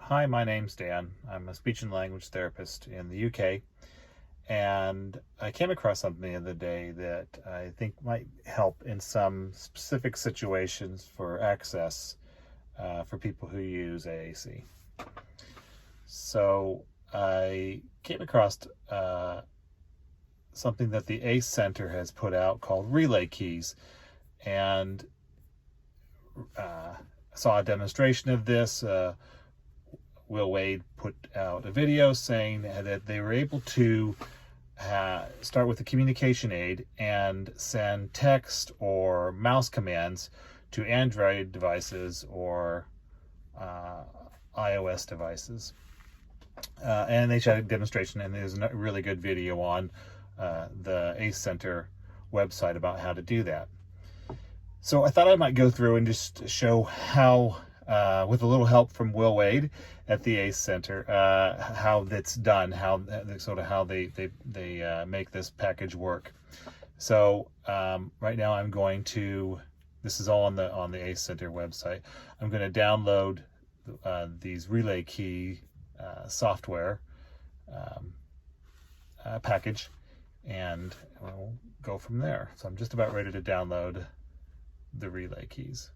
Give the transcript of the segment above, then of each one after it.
Hi, my name's Dan. I'm a speech and language therapist in the UK, and I came across something the other day that I think might help in some specific situations for access for people who use AAC. So I came across something that the ACE Center has put out called RelayKeys, and saw a demonstration of this. Will Wade put out a video saying that they were able to start with a communication aid and send text or mouse commands to Android devices or iOS devices. And they shot a demonstration, and there's a really good video on the ACE Center website about how to do that. So I thought I might go through and just show how, with a little help from Will Wade at the ACE Center, how that's done, how they make this package work. So right now I'm going to, this is all on the ACE Center website. I'm going to download these RelayKey software package, and we'll go from there. So I'm just about ready to download the RelayKeys.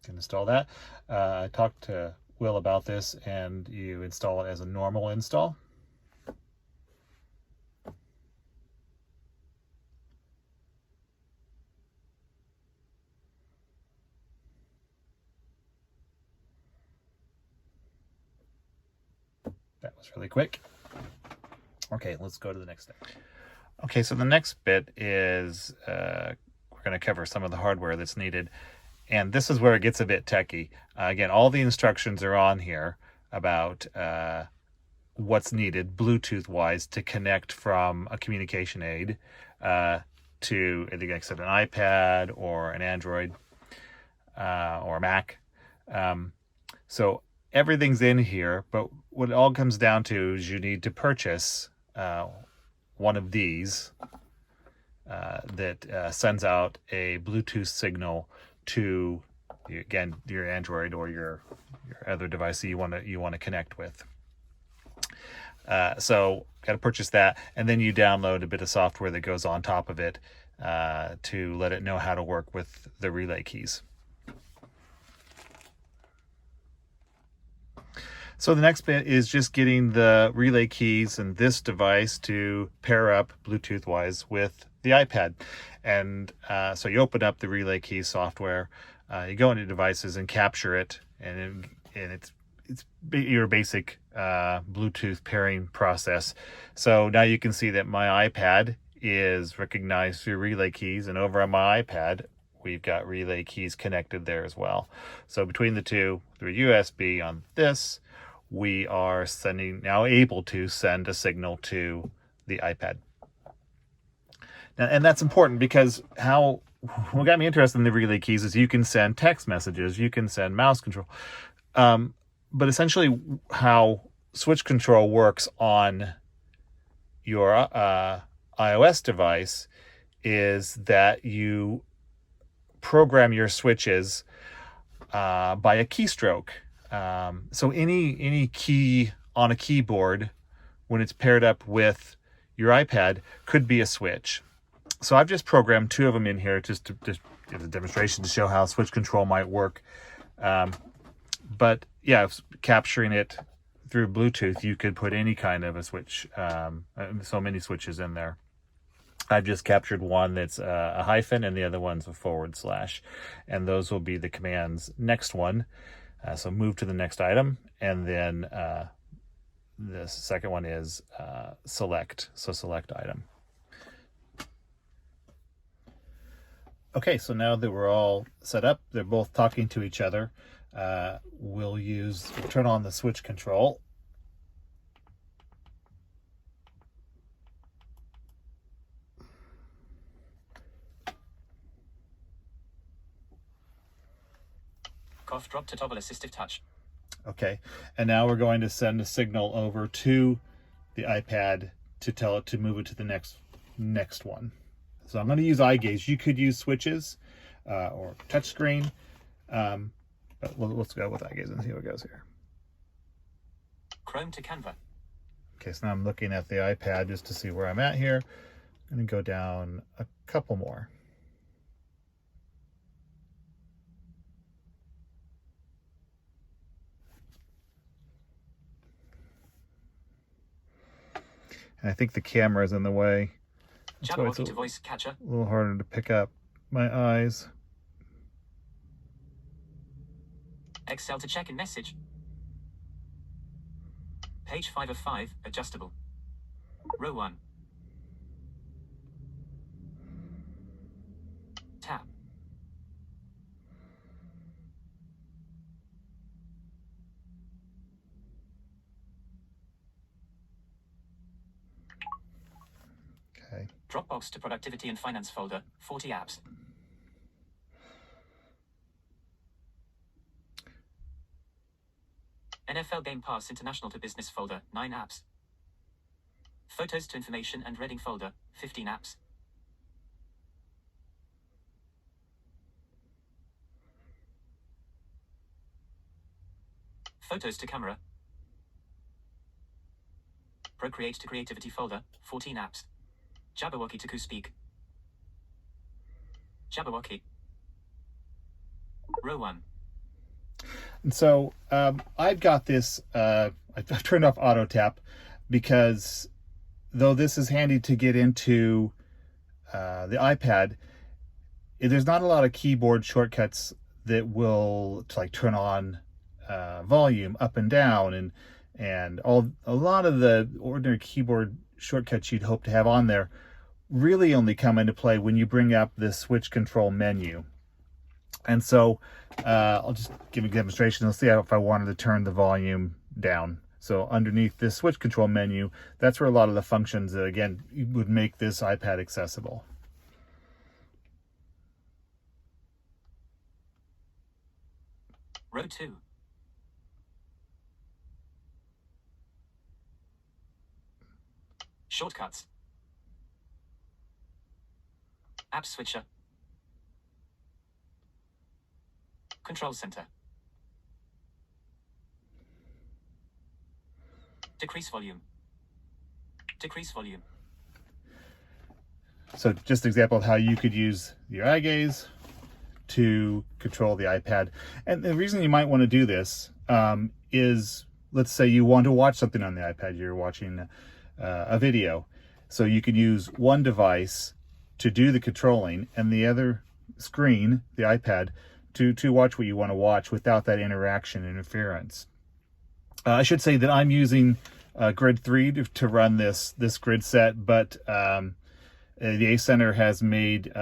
Can install that. I talked to Will about this, and you install it as a normal install. That was really quick. Okay, let's go to the next step. Okay, so the next bit is we're going to cover some of the hardware that's needed. And this is where it gets a bit techy. Again, all the instructions are on here about what's needed Bluetooth-wise to connect from a communication aid to, I think I said, an iPad or an Android or a Mac. So everything's in here, but what it all comes down to is you need to purchase one of these that sends out a Bluetooth signal to, again, your Android or your other device that you want to connect with. So got to purchase that, and then you download a bit of software that goes on top of it to let it know how to work with the RelayKeys. So the next bit is just getting the RelayKeys and this device to pair up Bluetooth-wise with the iPad. And so you open up the RelayKeys software, you go into devices and capture it, and it's your basic Bluetooth pairing process. So now you can see that my iPad is recognized through RelayKeys, and over on my iPad we've got RelayKeys connected there as well. So between the two, through USB on this, we are now able to send a signal to the iPad. Now, and that's important because what got me interested in the RelayKeys is you can send text messages, you can send mouse control, but essentially how switch control works on your iOS device is that you program your switches by a keystroke. So any key on a keyboard, when it's paired up with your iPad, could be a switch. So I've just programmed two of them in here just to give a demonstration to show how switch control might work. But yeah, capturing it through Bluetooth, you could put any kind of a switch, so many switches in there. I've just captured one that's a hyphen and the other one's a /, and those will be the commands. Next one, so move to the next item, and then the second one is select, so select item. Okay, so now that we're all set up, they're both talking to each other. We'll turn on the switch control. Cough drop to toggle assistive touch. Okay, and now we're going to send a signal over to the iPad to tell it to move it to the next one. So I'm going to use eye gaze. You could use switches or touchscreen, but let's go with eye gaze and see what goes here. Chrome to Canva. Okay, so now I'm looking at the iPad just to see where I'm at here. I'm going to go down a couple more. And I think the camera is in the way. Jabberwocky to voice catcher. A little harder to pick up my eyes. Excel to check in message. Page 5 of 5, adjustable. Row 1. Tab. Okay. Dropbox to productivity and finance folder, 40 apps. NFL Game Pass International to business folder, 9 apps. Photos to information and reading folder, 15 apps. Photos to camera. Procreate to creativity folder, 14 apps. Jabberwocky to Speak. Jabberwocky. Row 1. And so I've got this, I've turned off auto tap because though this is handy to get into the iPad, there's not a lot of keyboard shortcuts that will like turn on volume up and down and a lot of the ordinary keyboard shortcuts you'd hope to have on there really only come into play when you bring up the switch control menu. And so I'll just give a demonstration. Let's see if I wanted to turn the volume down. So underneath this switch control menu, that's where a lot of the functions that, again, would make this iPad accessible. Row 2. Shortcuts. App switcher. Control center. Decrease volume. Decrease volume. So just an example of how you could use your eye gaze to control the iPad. And the reason you might want to do this is, let's say you want to watch something on the iPad, you're watching a video. So you can use one device to do the controlling and the other screen, the iPad, to watch what you want to watch without that interaction interference. I should say that I'm using Grid 3 to run this grid set, but the ACE Center has made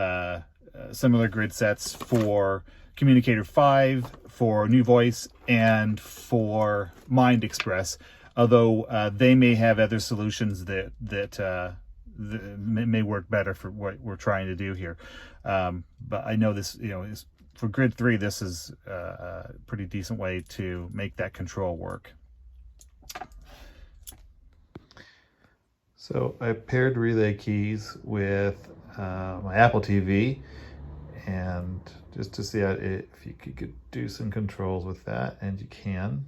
similar grid sets for Communicator 5, for New Voice, and for Mind Express, although they may have other solutions that may work better for what we're trying to do here. But I know this, for Grid 3, this is a pretty decent way to make that control work. So I paired RelayKeys with my Apple TV, and just to see if you could do some controls with that, and you can.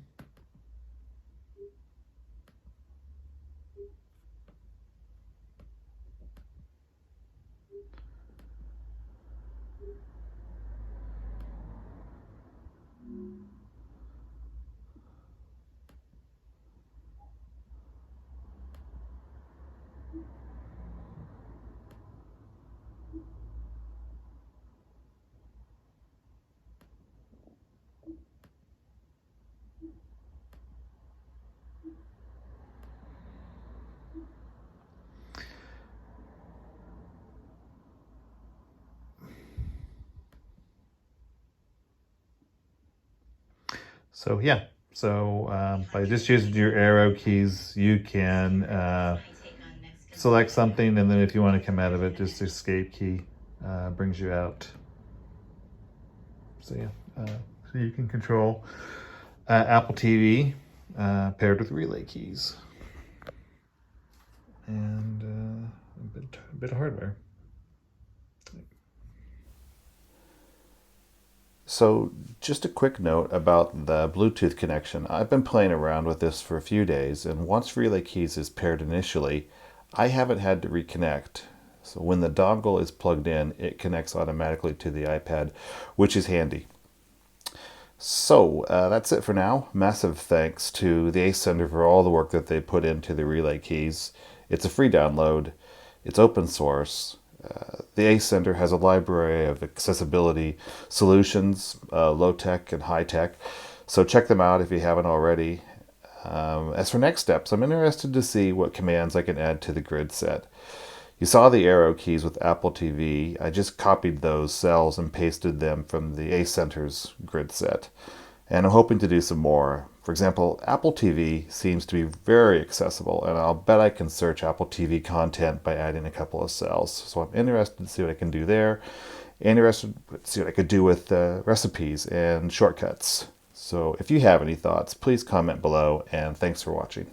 So yeah, by just using your arrow keys, you can select something, and then if you want to come out of it, just escape key brings you out. So yeah, So you can control Apple TV paired with RelayKeys. And a bit of hardware. So just a quick note about the Bluetooth connection. I've been playing around with this for a few days, and once RelayKeys is paired initially, I haven't had to reconnect. So when the dongle is plugged in, it connects automatically to the iPad, which is handy. So that's it for now. Massive thanks to the Ace Center for all the work that they put into the RelayKeys. It's a free download. It's open source. The Ace Center has a library of accessibility solutions, low-tech and high-tech. So check them out if you haven't already. As for next steps, I'm interested to see what commands I can add to the grid set. You saw the arrow keys with Apple TV. I just copied those cells and pasted them from the Ace Center's grid set. And I'm hoping to do some more. For example, Apple TV seems to be very accessible, and I'll bet I can search Apple TV content by adding a couple of cells. So I'm interested to see what I can do there. Interested to see what I could do with recipes and shortcuts. So if you have any thoughts, please comment below, and thanks for watching.